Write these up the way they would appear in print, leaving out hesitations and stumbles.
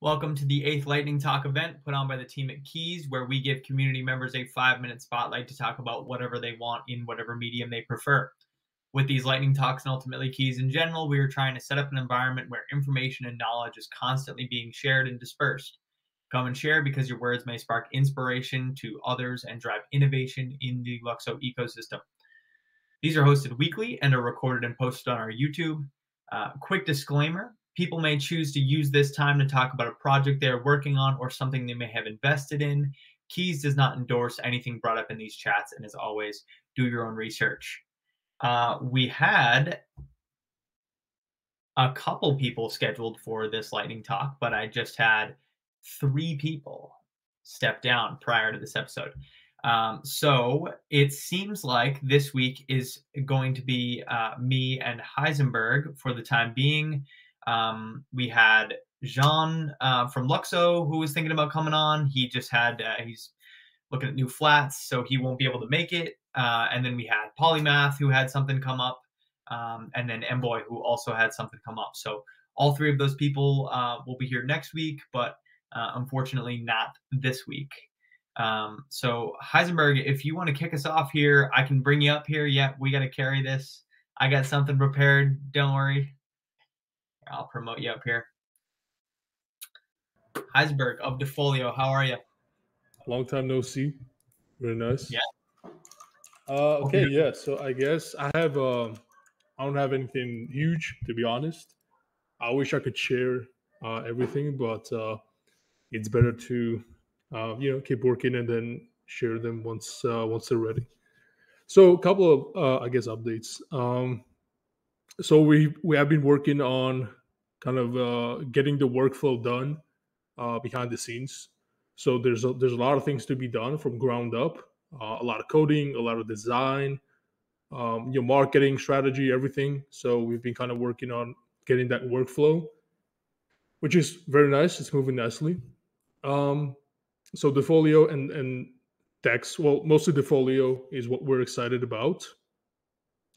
Welcome to the 8th Lightning Talk event put on by the team at KEEZ, where we give community members a 5-minute spotlight to talk about whatever they want in whatever medium they prefer. With these Lightning Talks and ultimately KEEZ in general, we are trying to set up an environment where information and knowledge is constantly being shared and dispersed. Come and share because your words may spark inspiration to others and drive innovation in the LUKSO ecosystem. These are hosted weekly and are recorded and posted on our YouTube. Quick disclaimer. People may choose to use this time to talk about a project they are working on or something they may have invested in. KEEZ does not endorse anything brought up in these chats, and as always, do your own research. We had a couple people scheduled for this lightning talk, but I just had 3 people step down prior to this episode. So it seems like this week is going to be me and Heisenburg for the time being. We had Jean from LUKSO who was thinking about coming on. He just had, he's looking at new flats, so he won't be able to make it. And then we had Polymath who had something come up, and then Mboy who also had something come up. So all 3 of those people will be here next week, but unfortunately not this week. So Heisenburg, if you want to kick us off here, I can bring you up here. Yeah, we got to carry this. I got something prepared. Don't worry. I'll promote you up here. Heisenburg of DeFolio, how are you? Long time no see. Very nice. Yeah. Okay, yeah. So I guess I have I don't have anything huge, to be honest. I wish I could share everything, but it's better to keep working and then share them once they're ready. So a couple of I guess updates. So we have been working on kind of getting the workflow done behind the scenes. So there's a lot of things to be done from ground up. A lot of coding, a lot of design, marketing strategy, everything. So we've been kind of working on getting that workflow, which is very nice. It's moving nicely. So DeFolio and Dex, well, mostly DeFolio is what we're excited about.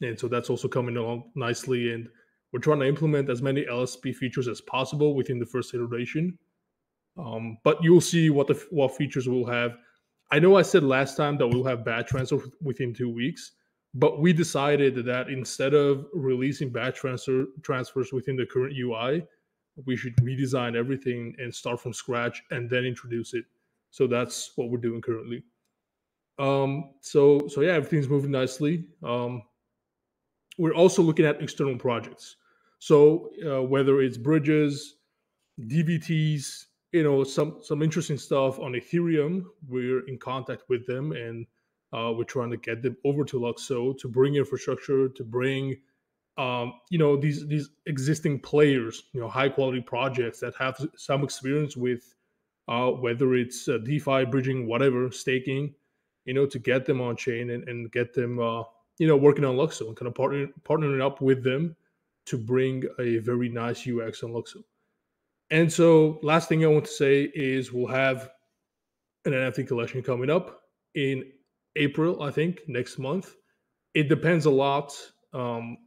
And so that's also coming along nicely. And we're trying to implement as many LSP features as possible within the first iteration. But you'll see what features we'll have. I know I said last time that we'll have batch transfer within 2 weeks, but we decided that instead of releasing batch transfers within the current UI, we should redesign everything and start from scratch and then introduce it. So that's what we're doing currently. So yeah, everything's moving nicely. We're also looking at external projects. So whether it's bridges, DVTs, some interesting stuff on Ethereum, we're in contact with them, and we're trying to get them over to LUKSO to bring infrastructure, to bring these existing players, high quality projects that have some experience with whether it's DeFi, bridging, whatever, staking, to get them on chain and get them working on LUKSO and kind of partnering up with them to bring a very nice UX on LUKSO. And so last thing I want to say is we'll have an NFT collection coming up in April, I think, next month. It depends a lot on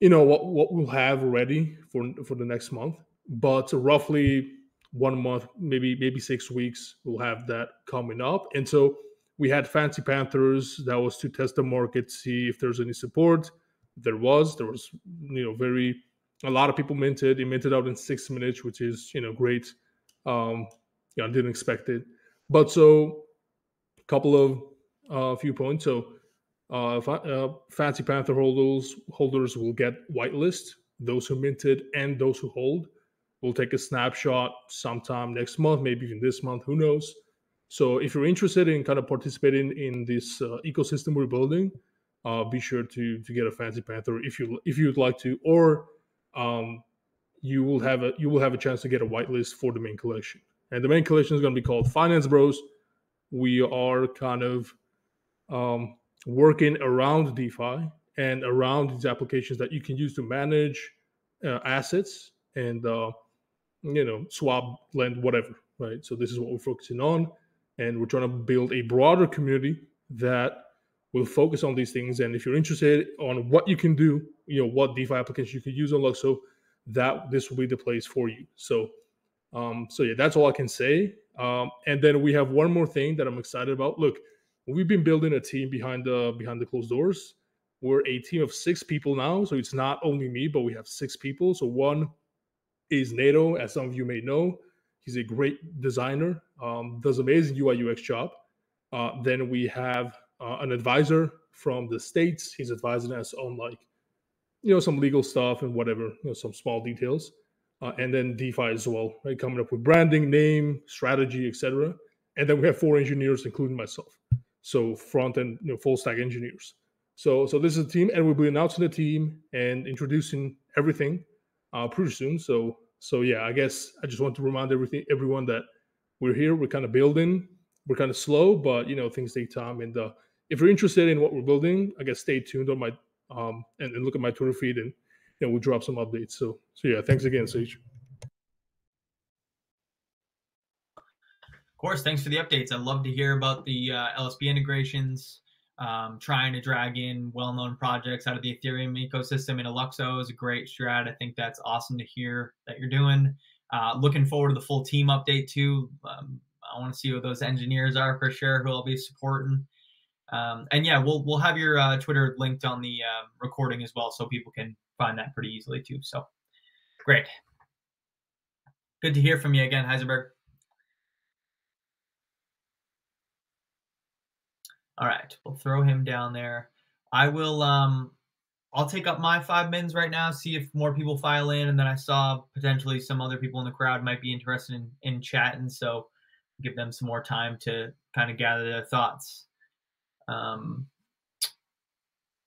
what we'll have ready for the next month. But roughly 1 month, maybe 6 weeks, we'll have that coming up. And so we had Fancy Panthers. That was to test the market, see if there's any support. There was a lot of people minted. It minted out in 6 minutes, which is, great. I didn't expect it. But so a couple of few points. So Fancy Panther holders will get whitelist. Those who minted and those who hold will take a snapshot sometime next month, maybe even this month, who knows. So if you're interested in kind of participating in this ecosystem we're building, be sure to get a Fancy Panther if you'd like to, or you will have a chance to get a whitelist for the main collection. And the main collection is going to be called Finance Bros. We are kind of working around DeFi and around these applications that you can use to manage assets and swap, lend, whatever, right? So this is what we're focusing on, and we're trying to build a broader community that will focus on these things. And if you're interested on what you can do, what DeFi applications you could use on LUKSO, that this will be the place for you. So So yeah, that's all I can say. And then we have one more thing that I'm excited about. Look, we've been building a team behind the closed doors. We're a team of 6 people now, so it's not only me, but we have 6 people. So one is Nato, as some of you may know. He's a great designer, does amazing UI UX job. Then we have an advisor from the States. He's advising us on like, some legal stuff and whatever, some small details. And then DeFi as well, right? Coming up with branding, name, strategy, etc. And then we have 4 engineers, including myself. So front and full stack engineers. So this is a team, and we'll be announcing the team and introducing everything pretty soon. So yeah, I guess I just want to remind everyone that we're here. We're kind of building. We're kind of slow, but things take time. And if you're interested in what we're building, I guess stay tuned on my and look at my Twitter feed, and we'll drop some updates. So yeah, thanks again, Sage. Of course, thanks for the updates. I love to hear about the LSP integrations. Trying to drag in well-known projects out of the Ethereum ecosystem into LUKSO is a great strat. I think that's awesome to hear that you're doing. Looking forward to the full team update too. I want to see who those engineers are for sure, who I'll be supporting. And yeah, we'll have your Twitter linked on the recording as well, so people can find that pretty easily too. So great. Good to hear from you again, Heisenburg. All right, we'll throw him down there. I will, I'll take up my 5 mins right now, see if more people file in, and then I saw potentially some other people in the crowd might be interested in chatting, so give them some more time to kind of gather their thoughts.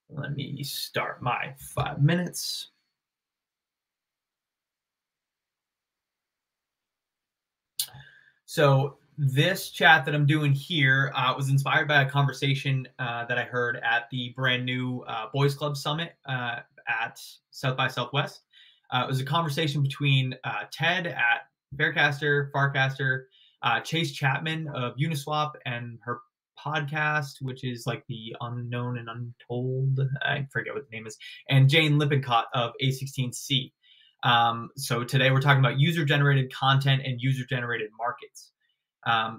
Let me start my 5 minutes. So this chat that I'm doing here was inspired by a conversation that I heard at the brand new Boys Club Summit at South by Southwest. It was a conversation between Ted at Faircaster, Farcaster, Chase Chapman of Uniswap and her podcast, which is like the Unknown and Untold, I forget what the name is, and Jane Lippincott of A16C. So today we're talking about user-generated content and user-generated markets.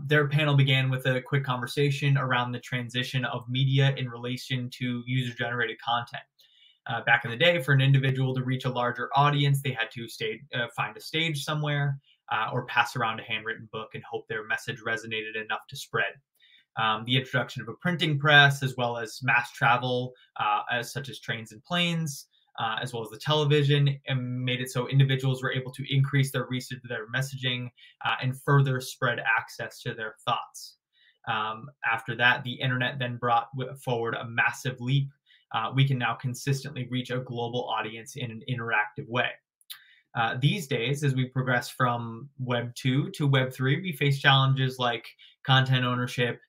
Their panel began with a quick conversation around the transition of media in relation to user-generated content. Back in the day, for an individual to reach a larger audience, they had to find a stage somewhere or pass around a handwritten book and hope their message resonated enough to spread. The introduction of a printing press, as well as mass travel, such as trains and planes, as well as the television, and made it so individuals were able to increase their research, their messaging, and further spread access to their thoughts. After that, the internet then brought forward a massive leap. We can now consistently reach a global audience in an interactive way. These days, as we progress from Web 2 to Web 3, we face challenges like content ownership,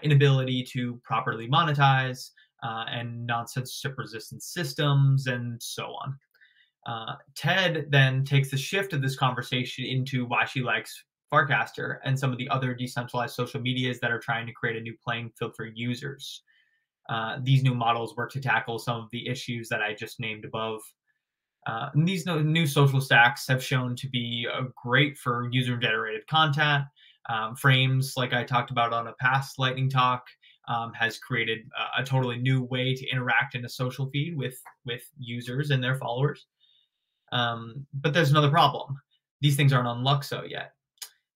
inability to properly monetize, and non-censorship-resistant systems, and so on. Ted then takes the shift of this conversation into why she likes Farcaster and some of the other decentralized social medias that are trying to create a new playing field for users. These new models work to tackle some of the issues that I just named above. And these new social stacks have shown to be great for user-generated content. Frames, like I talked about on a past Lightning Talk, has created a totally new way to interact in a social feed with users and their followers. But there's another problem. These things aren't on LUKSO yet.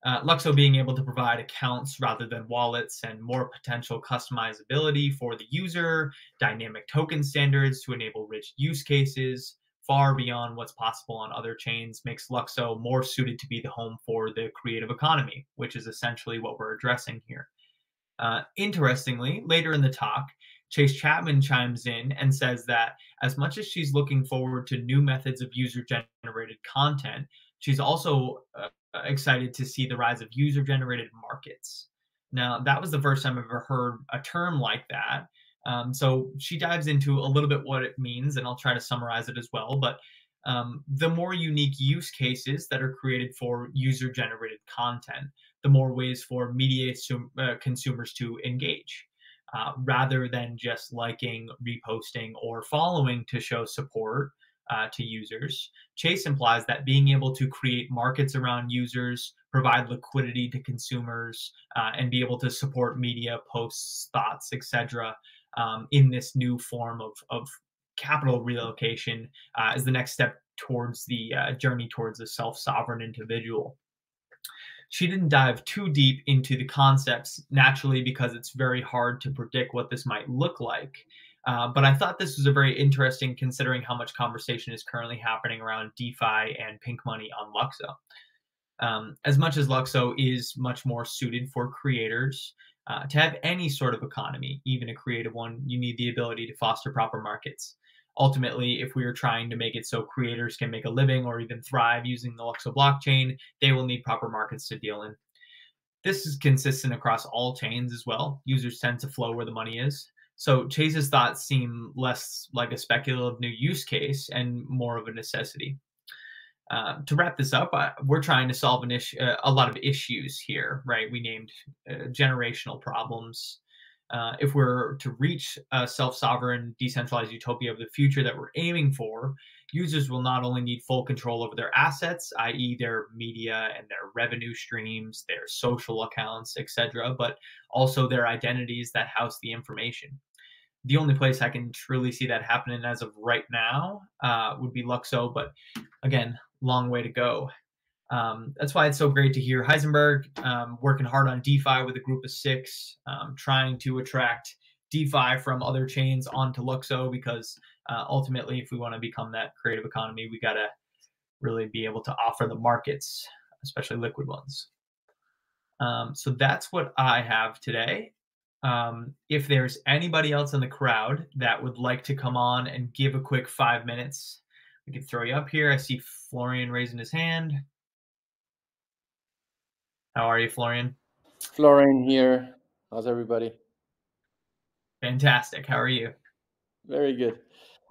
LUKSO being able to provide accounts rather than wallets and more potential customizability for the user, dynamic token standards to enable rich use cases, far beyond what's possible on other chains, makes LUKSO more suited to be the home for the creative economy, which is essentially what we're addressing here. Interestingly, later in the talk, Chase Chapman chimes in and says that as much as she's looking forward to new methods of user-generated content, she's also excited to see the rise of user-generated markets. Now, that was the first time I've ever heard a term like that. So she dives into a little bit what it means, and I'll try to summarize it as well. But the more unique use cases that are created for user-generated content, the more ways for media consumers to engage, rather than just liking, reposting, or following to show support. to users. Chase implies that being able to create markets around users, provide liquidity to consumers, and be able to support media, posts, thoughts, etc., in this new form of capital relocation is the next step towards the journey towards a self-sovereign individual. She didn't dive too deep into the concepts, naturally, because it's very hard to predict what this might look like. But I thought this was a very interesting, considering how much conversation is currently happening around DeFi and pink money on LUKSO. As much as LUKSO is much more suited for creators, to have any sort of economy, even a creative one, you need the ability to foster proper markets. Ultimately, if we are trying to make it so creators can make a living or even thrive using the LUKSO blockchain, they will need proper markets to deal in. This is consistent across all chains as well. Users tend to flow where the money is. So Chase's thoughts seem less like a speculative new use case and more of a necessity. To wrap this up, we're trying to solve a lot of issues here, right? We named generational problems. If we're to reach a self-sovereign, decentralized utopia of the future that we're aiming for, users will not only need full control over their assets, i.e. their media and their revenue streams, their social accounts, etc., but also their identities that house the information. The only place I can truly see that happening as of right now would be LUKSO, but again, long way to go. That's why it's so great to hear Heisenburg working hard on DeFi with a group of 6, trying to attract DeFi from other chains onto LUKSO, because ultimately, if we want to become that creative economy, we got to really be able to offer the markets, especially liquid ones. So that's what I have today. If there's anybody else in the crowd that would like to come on and give a quick 5 minutes, we can throw you up here. I see Florian raising his hand. How are you, Florian? Florian here. How's everybody? Fantastic. How are you? Very good.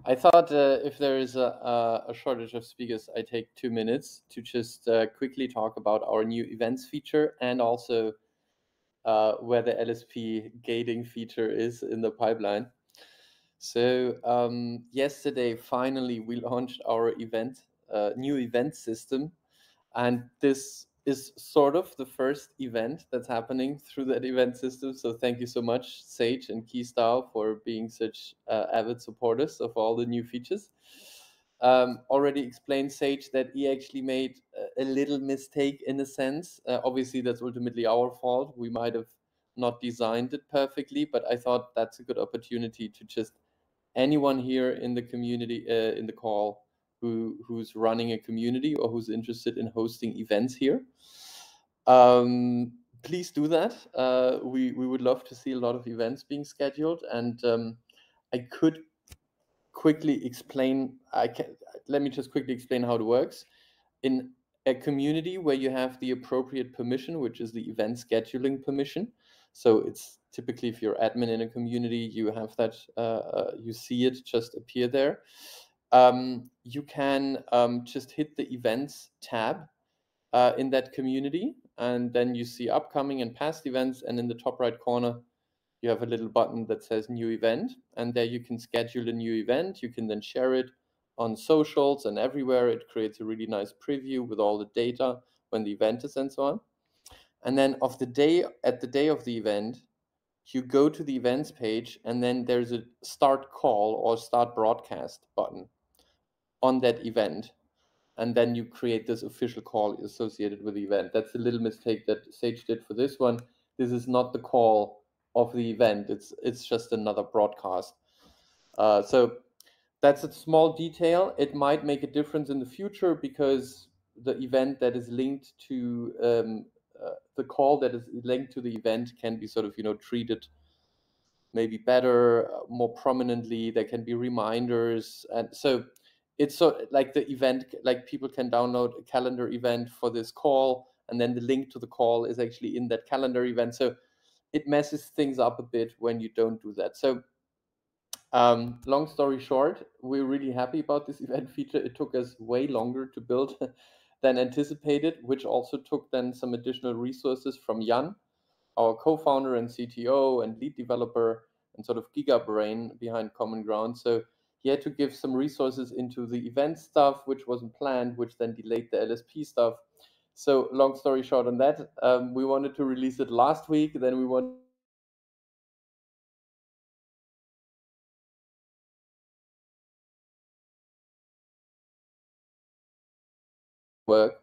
I thought if there is a shortage of speakers, I take 2 minutes to just quickly talk about our new events feature and also where the LSP gating feature is in the pipeline. So yesterday, finally, we launched our new event system, and this is sort of the first event that's happening through that event system. So thank you so much, Sage and KEEZ for being such avid supporters of all the new features. Already explained, Sage, that he actually made a little mistake in a sense. Obviously, that's ultimately our fault. We might have not designed it perfectly, but I thought that's a good opportunity to just anyone here in the community, in the call, who's running a community or who's interested in hosting events here, please do that. We would love to see a lot of events being scheduled, and I could quickly explain. Let me just quickly explain how it works. In a community where you have the appropriate permission, which is the event scheduling permission, so it's typically if you're admin in a community, you have that, you see it just appear there. You can just hit the events tab in that community, and then you see upcoming and past events, and in the top right corner, you have a little button that says new event, and there you can schedule a new event. You can then share it on socials and everywhere. It creates a really nice preview with all the data when the event is and so on. And then at the day of the event, you go to the events page, and then there's a start call or start broadcast button on that event. And then you create this official call associated with the event. That's a little mistake that Sage did for this one. This is not the call of the event. It's just another broadcast. So that's a small detail. It might make a difference in the future, because the event that is linked to the call that is linked to the event can be sort of, treated maybe better, more prominently. There can be reminders, and so it's so like the event, like people can download a calendar event for this call, and then the link to the call is actually in that calendar event. So it messes things up a bit when you don't do that. So long story short, we're really happy about this event feature. It took us way longer to build than anticipated, which also took then some additional resources from Jan, our co-founder and CTO and lead developer and sort of giga brain behind Common Ground. So he had to give some resources into the event stuff, which wasn't planned, which then delayed the LSP stuff. So long story short on that, we wanted to release it last week. Then we wanted work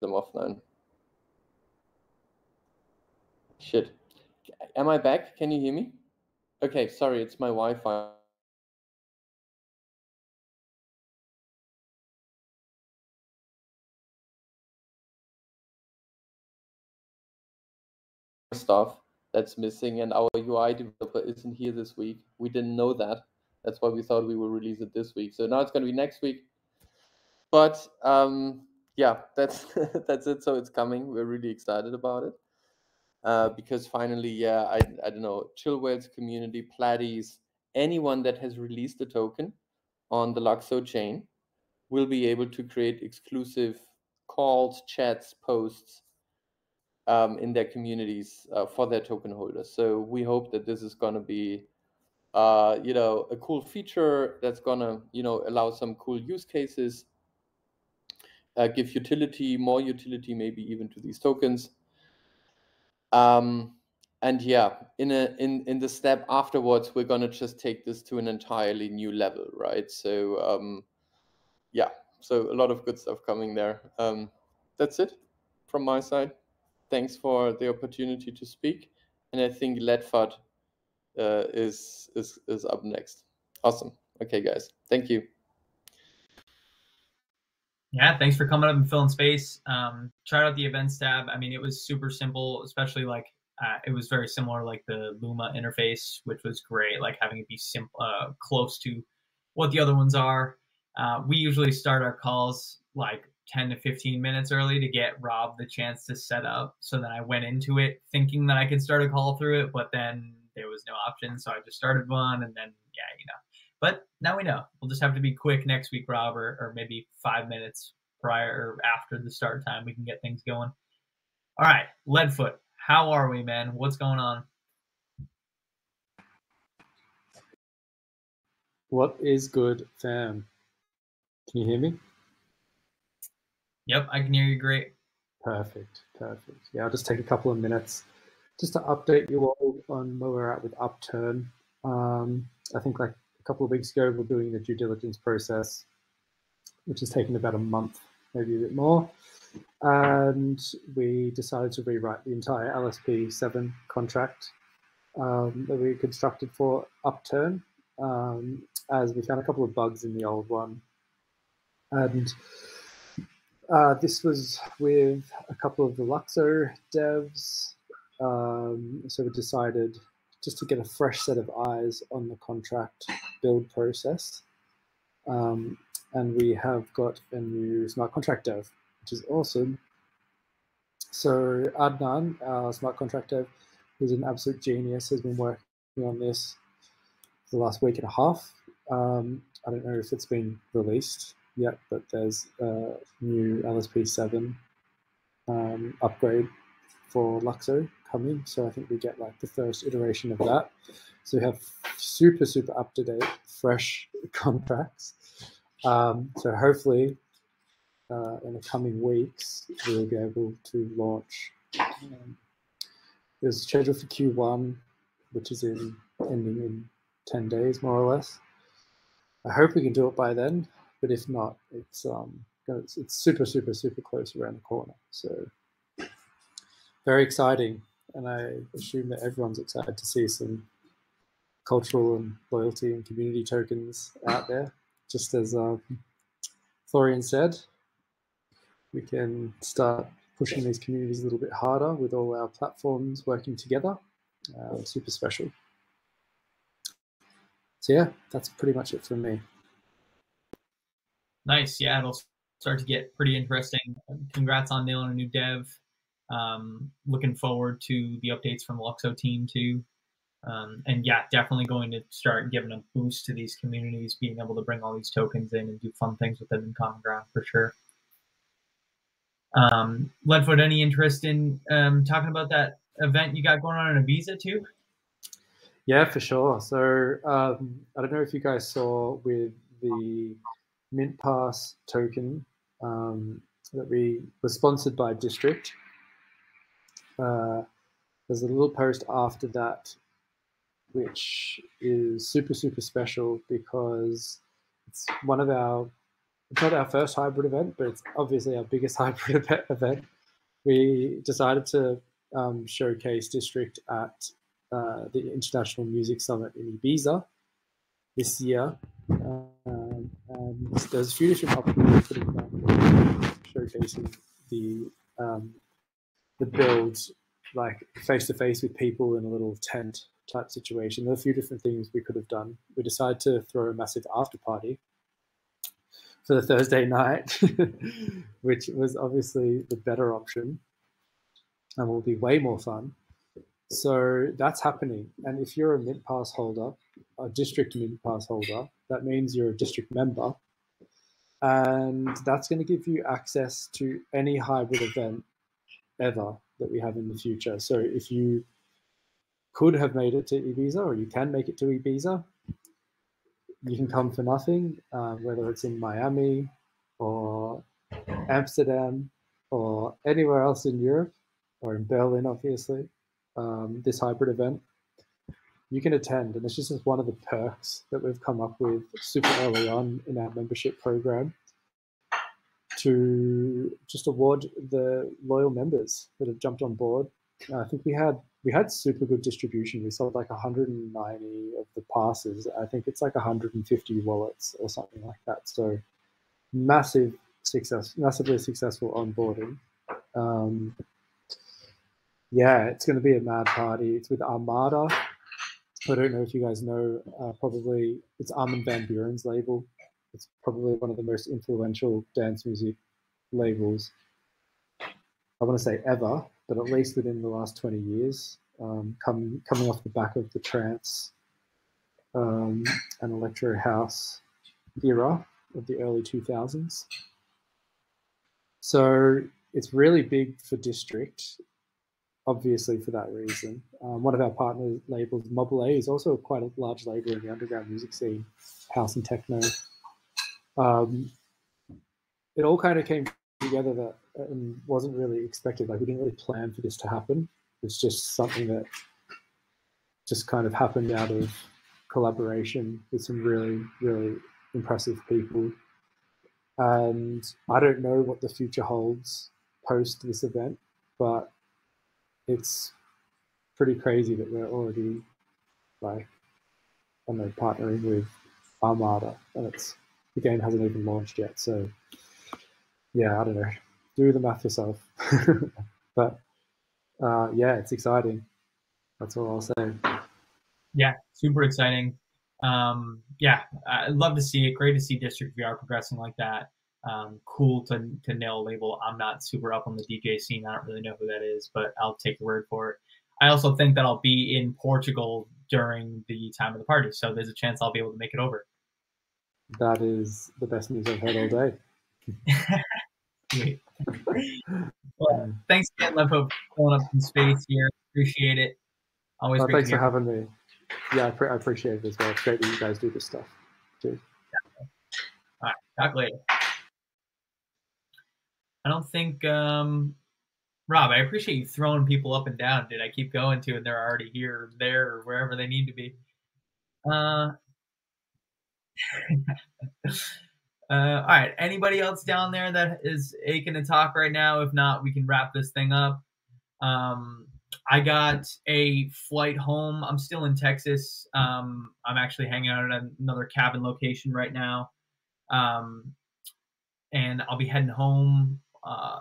them offline. Shit. Am I back? Can you hear me? Okay, sorry, it's my Wi-Fi. Stuff that's missing, and our UI developer isn't here this week. We didn't know that. That's why we thought we will release it this week. So now it's going to be next week. But yeah, that's that's it. So it's coming. We're really excited about it because finally, yeah, I don't know, Chill Whales community, Platties, anyone that has released a token on the LUKSO chain will be able to create exclusive calls, chats, posts in their communities for their token holders. So we hope that this is going to be, you know, a cool feature that's going to, you know, allow some cool use cases, give utility, more utility, maybe even to these tokens. And yeah, in the step afterwards, we're going to just take this to an entirely new level, right? So yeah, so a lot of good stuff coming there. That's it from my side. Thanks for the opportunity to speak. And I think LEDFUT is up next. Awesome. Okay, guys. Thank you. Yeah, thanks for coming up and filling space. Tried out the events tab. I mean, it was super simple, especially like it was very similar like the Luma interface, which was great, like having it be simple, close to what the other ones are. We usually start our calls like 10 to 15 minutes early to get Rob the chance to set up. So then I went into it thinking that I could start a call through it, but then there was no option. So I just started one, and then, yeah, you know. But now we know. We'll just have to be quick next week, Rob, or maybe 5 minutes prior or after the start time. We can get things going. All right, LEDFUT, how are we, man? What's going on? What is good, fam? Can you hear me? Yep, I can hear you great. Perfect, perfect. Yeah, I'll just take a couple of minutes just to update you all on where we're at with Upturn. I think like a couple of weeks ago, we're doing the due diligence process, which has taken about a month, maybe a bit more. And we decided to rewrite the entire LSP7 contract that we constructed for Upturn, as we found a couple of bugs in the old one. And this was with a couple of the LUKSO devs. So we decided just to get a fresh set of eyes on the contract build process. And we have got a new smart contract dev, which is awesome. So Adnan, our smart contract dev, who's an absolute genius, has been working on this for the last week and a half. I don't know if it's been released yet, but there's a new LSP7 upgrade for LUKSO coming. So I think we get like the first iteration of that. So we have super, super up-to-date, fresh contracts. So hopefully in the coming weeks, we'll be able to launch. There's scheduled for Q1, which is ending in 10 days, more or less. I hope we can do it by then, but if not, it's super, super, super close around the corner. So very exciting, and I assume that everyone's excited to see some cultural and loyalty and community tokens out there. Just as Florian said, we can start pushing these communities a little bit harder with all our platforms working together. Super special. So yeah, that's pretty much it from me. Nice. Yeah, it'll start to get pretty interesting. Congrats on nailing a new dev. Looking forward to the updates from the LUKSO team too. And yeah, definitely going to start giving a boost to these communities, being able to bring all these tokens in and do fun things with them in Common Ground for sure. LEDFUT, any interest in talking about that event you got going on in Ibiza too? Yeah, for sure. So I don't know if you guys saw with the Mint Pass token that we were sponsored by District. There's a little post after that, which is super, super special because it's one of our, it's not our first hybrid event, but it's obviously our biggest hybrid event. We decided to showcase District at the International Music Summit in Ibiza this year. And there's a few different opportunities for showcasing the builds, like face-to-face with people in a little tent type situation. There are a few different things we could have done. We decided to throw a massive after party for the Thursday night, which was obviously the better option and will be way more fun. So that's happening. And if you're a Mint Pass holder, a District Mint Pass holder, that means you're a District member. And that's going to give you access to any hybrid event ever that we have in the future. So if you could have made it to Ibiza, or you can make it to Ibiza, you can come for nothing, whether it's in Miami or Amsterdam or anywhere else in Europe, or in Berlin, obviously. This hybrid event, you can attend, and it's just one of the perks that we've come up with super early on in our membership program to just award the loyal members that have jumped on board. I think we had super good distribution. We sold like 190 of the passes. I think it's like 150 wallets or something like that. So massive success, massively successful onboarding. Yeah, it's going to be a mad party. It's with Armada. I don't know if you guys know, probably it's Armin van Buuren's label. It's probably one of the most influential dance music labels, I want to say ever, but at least within the last 20 years, coming off the back of the trance and electro house era of the early 2000s. So it's really big for District, obviously for that reason. One of our partner labels, Mobile, is also quite a large label in the underground music scene, house and techno. It all kind of came together that and wasn't really expected. Like, we didn't really plan for this to happen. It's just something that just kind of happened out of collaboration with some really, really impressive people. And I don't know what the future holds post this event, but it's pretty crazy that we're already, like, I don't know, partnering with Armada, and the game hasn't even launched yet. So yeah, I don't know, do the math yourself. But yeah, it's exciting. That's all I'll say. Yeah, super exciting. Yeah, I'd love to see it. Great to see District VR progressing like that. Cool to nail a label. I'm not super up on the DJ scene. I don't really know who that is, but I'll take your word for it. I also think that I'll be in Portugal during the time of the party, so there's a chance I'll be able to make it over. That is the best news I've heard all day. Sweet. Well, thanks again, LEDFUT, for pulling up some space here. Appreciate it. Always great. Thanks for having me. Yeah, I appreciate it as well. It's great that you guys do this stuff too. Yeah. All right, talk later. I don't think, Rob, I appreciate you throwing people up and down. Did I keep going to, and they're already here or there or wherever they need to be? All right. Anybody else down there that is aching to talk right now? If not, we can wrap this thing up. I got a flight home. I'm still in Texas. I'm actually hanging out at another cabin location right now. And I'll be heading home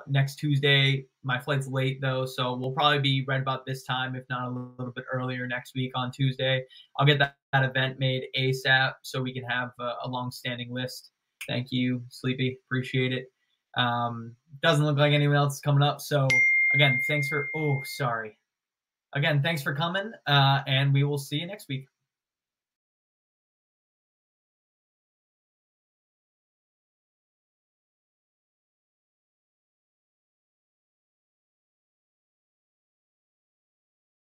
next Tuesday. My flight's late though, so we'll probably be right about this time, if not a little bit earlier next week on Tuesday. I'll get that event made ASAP so we can have a long-standing list. Thank you, Sleepy. Appreciate it. Doesn't look like anyone else is coming up. So again, thanks for, Again, thanks for coming, and we will see you next week.